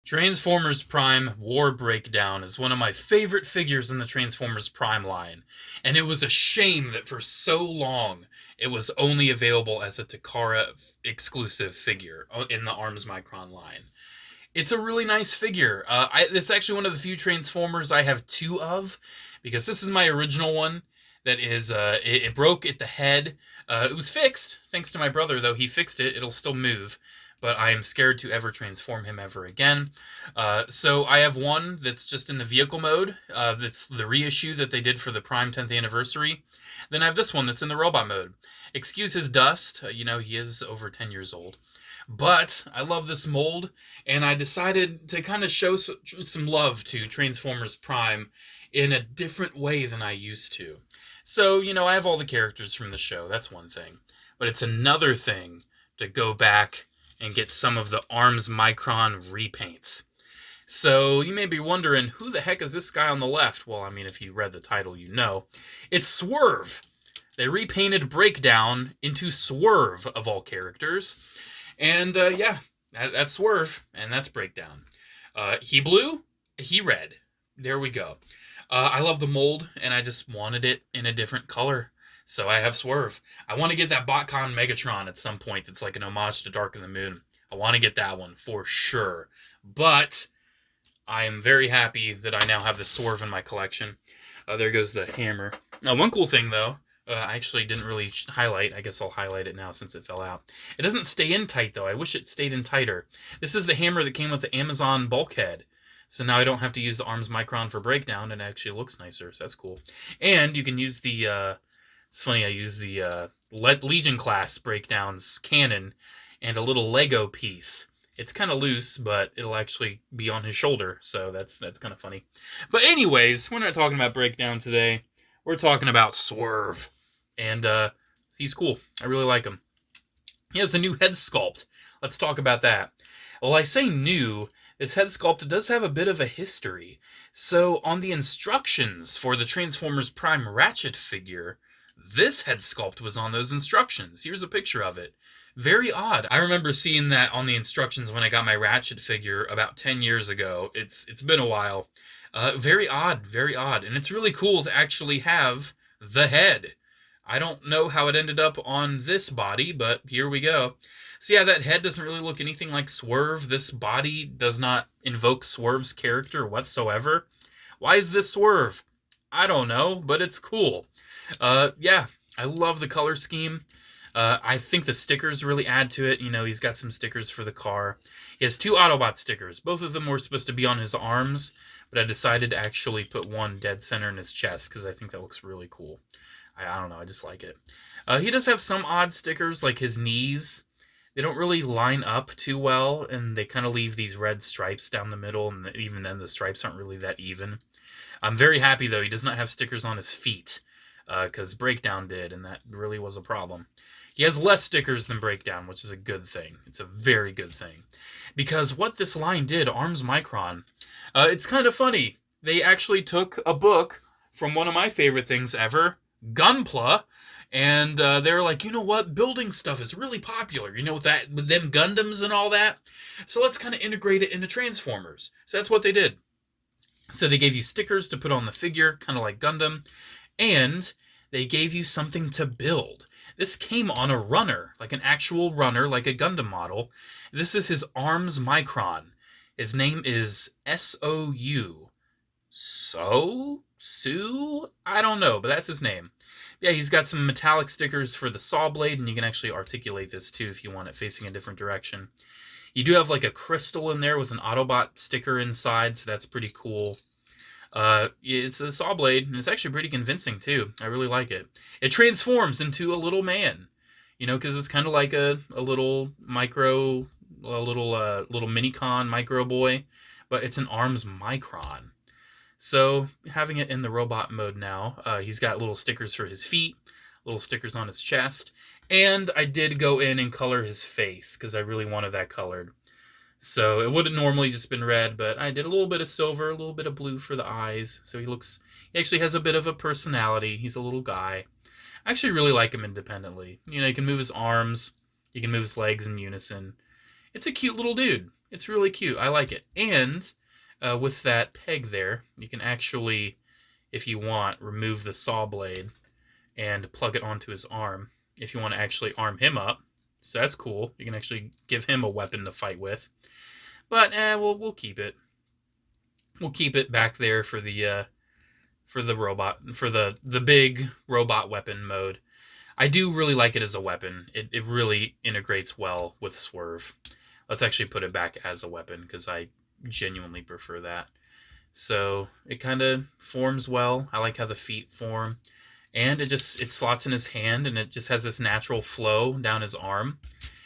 Transformers Prime War Breakdown is one of my favorite figures in the Transformers Prime line, and it was a shame that for so long it was only available as a Takara exclusive figure in the Arms Micron line. It's a really nice figure. It's actually one of the few Transformers I have two of, because this is my original one that is, it broke at the head. It was fixed, thanks to my brother, though. He fixed it. It'll still move. But I am scared to ever transform him ever again. So I have one that's just in the vehicle mode. That's the reissue that they did for the Prime 10th anniversary. Then I have this one that's in the robot mode. Excuse his dust. He is over 10 years old. But I love this mold, and I decided to kind of show some love to Transformers Prime in a different way than I used to. So, I have all the characters from the show. That's one thing. But it's another thing to go back and get some of the Arms Micron repaints. So you may be wondering, who the heck is this guy on the left? Well, if you read the title, you know. It's Swerve. They repainted Breakdown into Swerve, of all characters. And, that's Swerve, and that's Breakdown. He blue, he red. There we go. I love the mold, and I just wanted it in a different color. So I have Swerve. I want to get that BotCon Megatron at some point that's like an homage to Dark of the Moon. I want to get that one for sure. But I am very happy that I now have the Swerve in my collection. There goes the hammer. Now, one cool thing, though, I actually didn't really highlight. I guess I'll highlight it now since it fell out. It doesn't stay in tight, though. I wish it stayed in tighter. This is the hammer that came with the Amazon bulkhead. So now I don't have to use the Arms Micron for Breakdown, and it actually looks nicer, so that's cool. And you can use the... It's funny, I use the Legion class Breakdown's cannon and a little Lego piece. It's kind of loose, but it'll actually be on his shoulder, so that's kind of funny. But anyways, we're not talking about Breakdown today. We're talking about Swerve. And he's cool. I really like him. He has a new head sculpt. Let's talk about that. Well, I say new. This head sculpt does have a bit of a history. So on the instructions for the Transformers Prime Ratchet figure, this head sculpt was on those instructions. Here's a picture of it. Very odd. I remember seeing that on the instructions when I got my Ratchet figure about 10 years ago. It's been a while. Very odd, very odd. And it's really cool to actually have the head. I don't know how it ended up on this body, but here we go. So yeah, that head doesn't really look anything like Swerve. This body does not invoke Swerve's character whatsoever. Why is this Swerve? I don't know, but it's cool. Yeah, I love the color scheme. I think the stickers really add to it. He's got some stickers for the car. He has two Autobot stickers. Both of them were supposed to be on his arms, but I decided to actually put one dead center in his chest because I think that looks really cool. I don't know, I just like it. He does have some odd stickers, like his knees. They don't really line up too well, and they kind of leave these red stripes down the middle, and even then the stripes aren't really that even. I'm very happy, though, he does not have stickers on his feet. Because Breakdown did, and that really was a problem. He has less stickers than Breakdown, which is a good thing. It's a very good thing. Because what this line did, Arms Micron, it's kind of funny. They actually took a book from one of my favorite things ever, Gunpla, and they were like, you know what, building stuff is really popular, with them Gundams and all that. So let's kind of integrate it into Transformers. So that's what they did. So they gave you stickers to put on the figure, kind of like Gundam. And they gave you something to build. This came on a runner, like an actual runner, like a Gundam model. This is his Arms Micron. His name is S-O-U. Sue? I don't know, but that's his name. Yeah, he's got some metallic stickers for the saw blade, and you can actually articulate this too if you want it facing a different direction. You do have like a crystal in there with an Autobot sticker inside, so that's pretty cool. It's a saw blade, and it's actually pretty convincing, too. I really like it. It transforms into a little man, because it's kind of like a little micro, little mini-con micro boy, but it's an Arms Micron. So, having it in the robot mode now, he's got little stickers for his feet, little stickers on his chest, and I did go in and color his face, because I really wanted that colored. So it would have normally just been red, but I did a little bit of silver, a little bit of blue for the eyes. So he actually has a bit of a personality. He's a little guy. I actually really like him independently. He can move his arms. He can move his legs in unison. It's a cute little dude. It's really cute. I like it. And with that peg there, you can actually, if you want, remove the saw blade and plug it onto his arm if you want to actually arm him up. So that's cool. You can actually give him a weapon to fight with. But we'll keep it. We'll keep it back there for the robot, for the big robot weapon mode. I do really like it as a weapon. It really integrates well with Swerve. Let's actually put it back as a weapon because I genuinely prefer that. So it kind of forms well. I like how the feet form. And it slots in his hand, and it just has this natural flow down his arm.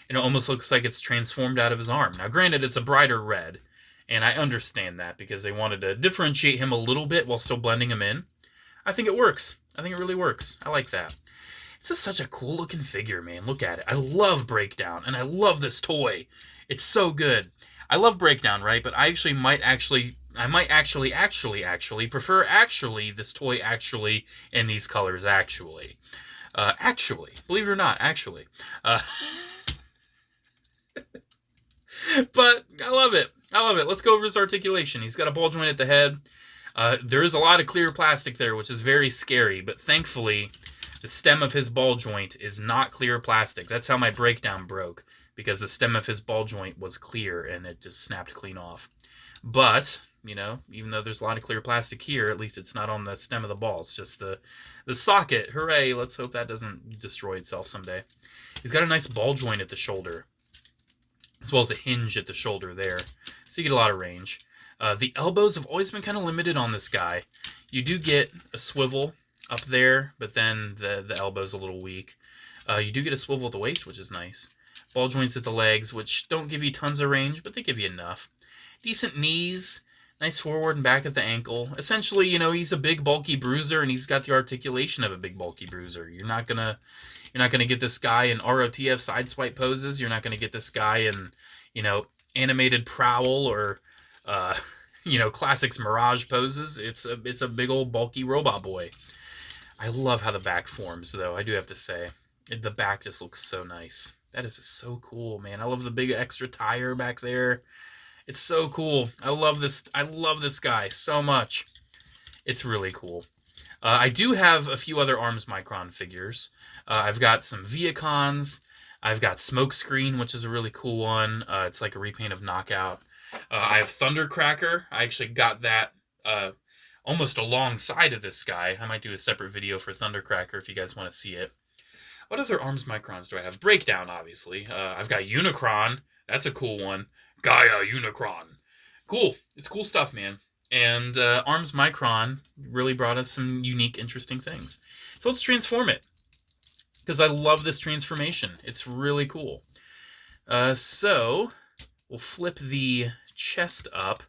And it almost looks like it's transformed out of his arm. Now, granted, it's a brighter red, and I understand that because they wanted to differentiate him a little bit while still blending him in. I think it works. I think it really works. I like that. It's just such a cool looking figure, man. Look at it. I love Breakdown, and I love this toy. It's so good. I love Breakdown, right? But I might actually prefer this toy actually in these colors actually. Believe it or not, actually. But I love it. I love it. Let's go over his articulation. He's got a ball joint at the head. There is a lot of clear plastic there, which is very scary, but thankfully the stem of his ball joint is not clear plastic. That's how my Breakdown broke, because the stem of his ball joint was clear and it just snapped clean off. But, you know, even though there's a lot of clear plastic here, at least it's not on the stem of the ball. It's just the socket. Hooray, let's hope that doesn't destroy itself someday. He's got a nice ball joint at the shoulder, as well as a hinge at the shoulder there. So you get a lot of range. The elbows have always been kind of limited on this guy. You do get a swivel up there, but then the elbow's a little weak. You do get a swivel at the waist, which is nice. Ball joints at the legs, which don't give you tons of range, but they give you enough. Decent knees, nice forward and back at the ankle. Essentially, you know, he's a big, bulky bruiser, and he's got the articulation of a big, bulky bruiser. You're not gonna get this guy in ROTF sideswipe poses. You're not gonna get this guy in, you know, animated prowl or, you know, classics mirage poses. It's a big old bulky robot boy. I love how the back forms, though. I do have to say, the back just looks so nice. That is so cool, man. I love the big extra tire back there. It's so cool. I love this guy so much. It's really cool. I do have a few other Arms Micron figures. I've got some Viacons. I've got Smokescreen, which is a really cool one. It's like a repaint of Knockout. I have Thundercracker. I actually got that almost alongside of this guy. I might do a separate video for Thundercracker if you guys want to see it. What other Arms Microns do I have? Breakdown, obviously. I've got Unicron. That's a cool one. Gaia Unicron. Cool. It's cool stuff, man. And Arms Micron really brought us some unique, interesting things. So let's transform it, because I love this transformation. It's really cool. So we'll flip the chest up,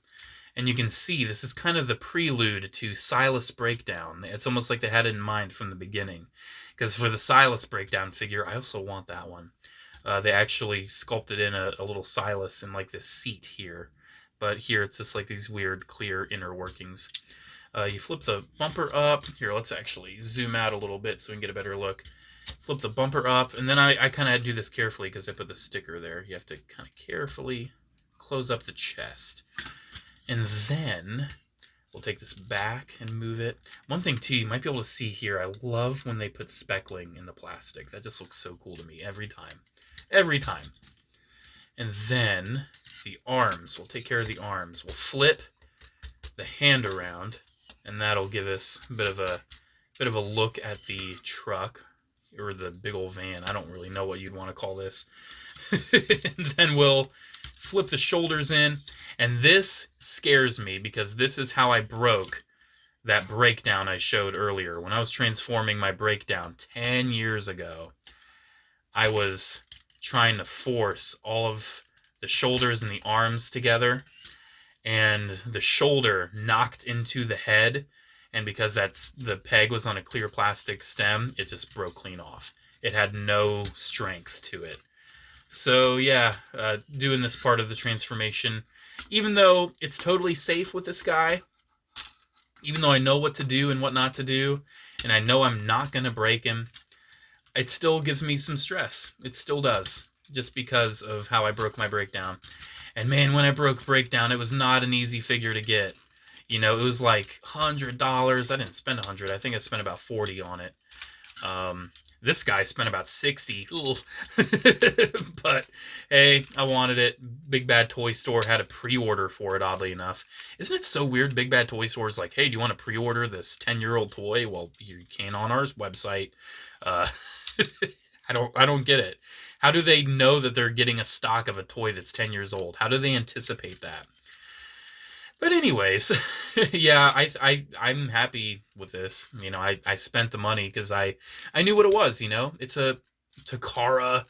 and you can see this is kind of the prelude to Silas Breakdown. It's almost like they had it in mind from the beginning, because for the Silas Breakdown figure, I also want that one. They actually sculpted in a little Silas in like this seat here. But here it's just like these weird, clear inner workings. You flip the bumper up. Here, let's actually zoom out a little bit so we can get a better look. Flip the bumper up, and then I kind of do this carefully because I put the sticker there. You have to kind of carefully close up the chest. And then we'll take this back and move it. One thing, too, you might be able to see here, I love when they put speckling in the plastic. That just looks so cool to me every time. Every time. And then the arms. We'll take care of the arms. We'll flip the hand around, and that'll give us a bit of a look at the truck, or the big old van. I don't really know what you'd want to call this. And then we'll flip the shoulders in, and this scares me because this is how I broke that breakdown I showed earlier. When I was transforming my breakdown 10 years ago, I was trying to force all of the shoulders and the arms together, and the shoulder knocked into the head, and because the peg was on a clear plastic stem, it just broke clean off. It had no strength to it. So yeah, doing this part of the transformation, even though it's totally safe with this guy, even though I know what to do and what not to do, and I know I'm not going to break him, it still gives me some stress. It still does, just because of how I broke my breakdown. And man, when I broke Breakdown, it was not an easy figure to get. You know, it was like $100. I didn't spend 100. I think I spent about 40 on it. This guy spent about 60. But hey, I wanted it. Big Bad Toy Store had a pre-order for it, oddly enough. Isn't it so weird? Big Bad Toy Store is like, hey, do you want to pre-order this 10-year-old toy? Well, you can on our website. I don't get it. How do they know that they're getting a stock of a toy that's 10 years old? How do they anticipate that? But anyways, yeah, I'm happy with this. You know, I spent the money because I knew what it was, you know. It's a Takara,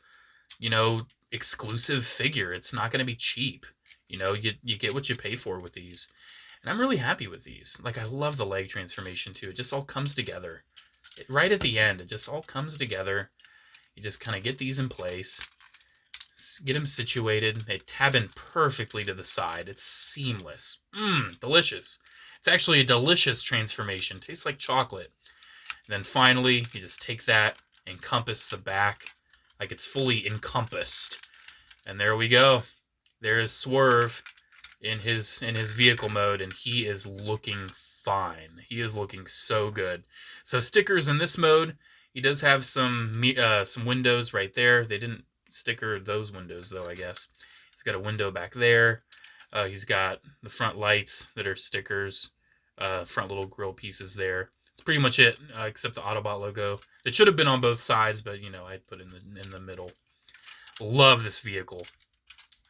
you know, exclusive figure. It's not going to be cheap. You know, you get what you pay for with these. And I'm really happy with these. Like, I love the leg transformation, too. It just all comes together. Right at the end, it just all comes together. You just kind of get these in place. Get them situated. They tab in perfectly to the side. It's seamless. Delicious. It's actually a delicious transformation. Tastes like chocolate. And then finally, you just take that, encompass the back like it's fully encompassed. And there we go. There is Swerve in his vehicle mode, and he is looking fine. He is looking so good. So stickers in this mode. He does have some windows right there. They didn't sticker those windows, though, I guess. He's got a window back there. He's got the front lights that are stickers. Front little grill pieces there. That's pretty much it, except the Autobot logo. It should have been on both sides, but, you know, I put it in the middle. Love this vehicle.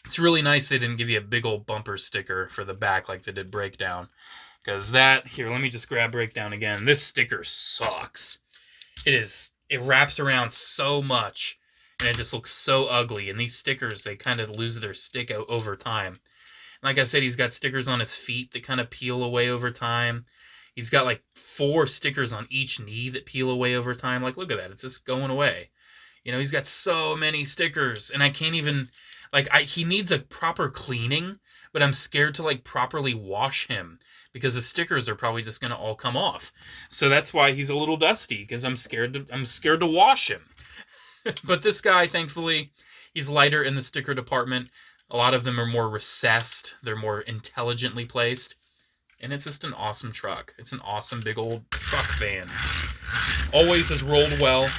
It's really nice they didn't give you a big old bumper sticker for the back like they did Breakdown. Because that, here, let me just grab Breakdown again. This sticker sucks. It wraps around so much, and it just looks so ugly. And these stickers, they kind of lose their stick out over time. Like I said, he's got stickers on his feet that kind of peel away over time. He's got like 4 stickers on each knee that peel away over time. Like, look at that. It's just going away. You know, he's got so many stickers, and I can't even, like, he needs a proper cleaning, but I'm scared to, like, properly wash him because the stickers are probably just going to all come off. So that's why he's a little dusty, because I'm scared to wash him. But this guy, thankfully, he's lighter in the sticker department. A lot of them are more recessed. They're more intelligently placed. And it's just an awesome truck. It's an awesome big old truck van. Always has rolled well.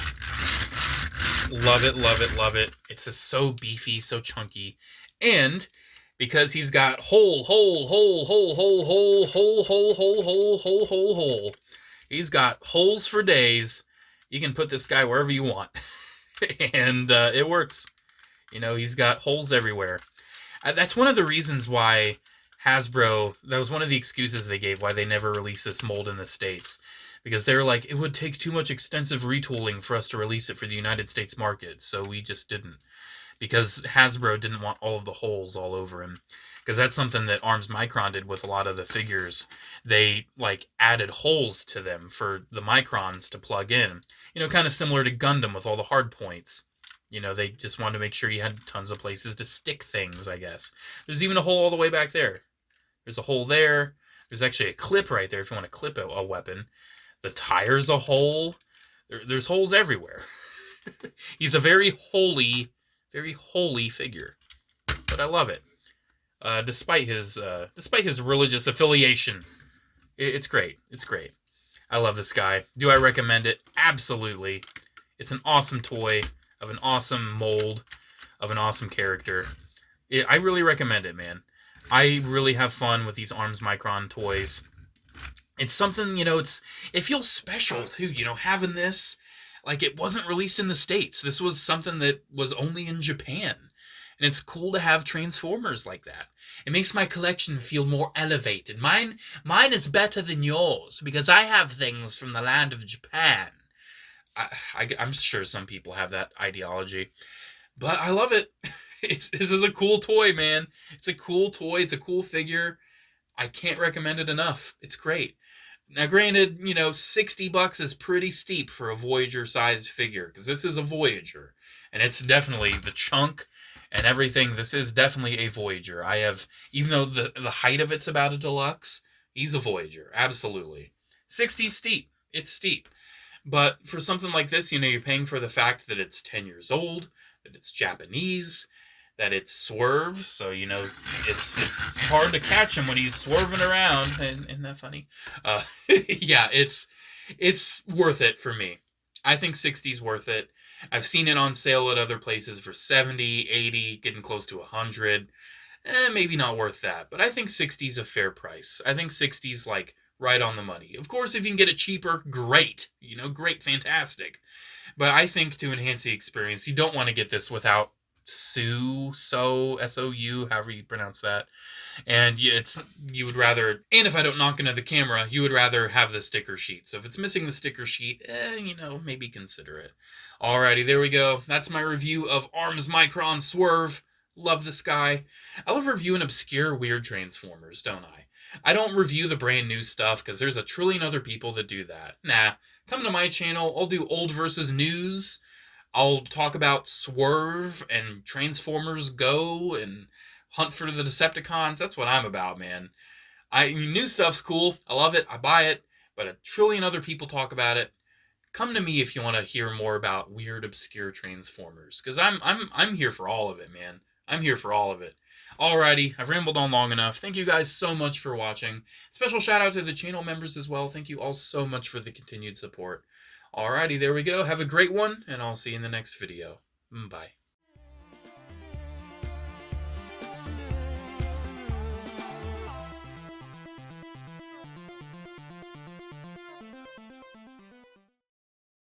Love it, love it, love it. It's just so beefy, so chunky. And because he's got hole. He's got holes for days. You can put this guy wherever you want. And it works. You know, he's got holes everywhere. That's one of the reasons why Hasbro, that was one of the excuses they gave why they never released this mold in the States. Because they were like, it would take too much extensive retooling for us to release it for the United States market. So we just didn't. Because Hasbro didn't want all of the holes all over him. Because that's something that Arms Micron did with a lot of the figures. They, like, added holes to them for the Microns to plug in. You know, kind of similar to Gundam with all the hard points. You know, they just wanted to make sure you had tons of places to stick things, I guess. There's even a hole all the way back there. There's a hole there. There's actually a clip right there if you want to clip a weapon. The tire's a hole. There's holes everywhere. He's a very holy figure. But I love it. Despite his religious affiliation. It's great. It's great. I love this guy. Do I recommend it? Absolutely. It's an awesome toy of an awesome mold of an awesome character. I really recommend it, man. I really have fun with these Arms Micron toys. It's something, you know, it feels special, too, you know, having this. Like, it wasn't released in the States. This was something that was only in Japan. And it's cool to have Transformers like that. It makes my collection feel more elevated. Mine is better than yours, because I have things from the land of Japan. I'm sure some people have that ideology. But I love it. This is a cool toy, man. It's a cool toy. It's a cool figure. I can't recommend it enough. It's great. Now, granted, you know, $60 is pretty steep for a Voyager-sized figure, because this is a Voyager, and it's definitely the chunk and everything. This is definitely a Voyager. Even though the height of it's about a deluxe, he's a Voyager, absolutely. 60's steep. It's steep. But for something like this, you know, you're paying for the fact that it's 10 years old, that it's Japanese, that it's Swerve, so you know it's hard to catch him when he's swerving around. And isn't that funny? Yeah, it's worth it for me. I think 60's worth it. I've seen it on sale at other places for 70, 80, getting close to 100. Maybe not worth that, but I think 60's a fair price. I think 60's like right on the money. Of course, if you can get it cheaper, great. You know, great, fantastic. But I think to enhance the experience, you don't want to get this without S-O-U, however you pronounce that. And you would rather, and if I don't knock into the camera, you would rather have the sticker sheet. So if it's missing the sticker sheet, you know, maybe consider it. Alrighty, there we go. That's my review of ARM's Micron Swerve. Love this guy. I love reviewing obscure, weird Transformers, don't I? I don't review the brand new stuff because there's a trillion other people that do that. Nah, come to my channel. I'll do old versus news. I'll talk about Swerve and Transformers Go and Hunt for the Decepticons. That's what I'm about, man. New stuff's cool. I love it. I buy it. But a trillion other people talk about it. Come to me if you want to hear more about weird, obscure Transformers, because I'm here for all of it, man. I'm here for all of it. Alrighty, I've rambled on long enough. Thank you guys so much for watching. Special shout out to the channel members as well. Thank you all so much for the continued support. Alrighty, there we go. Have a great one, and I'll see you in the next video. Bye.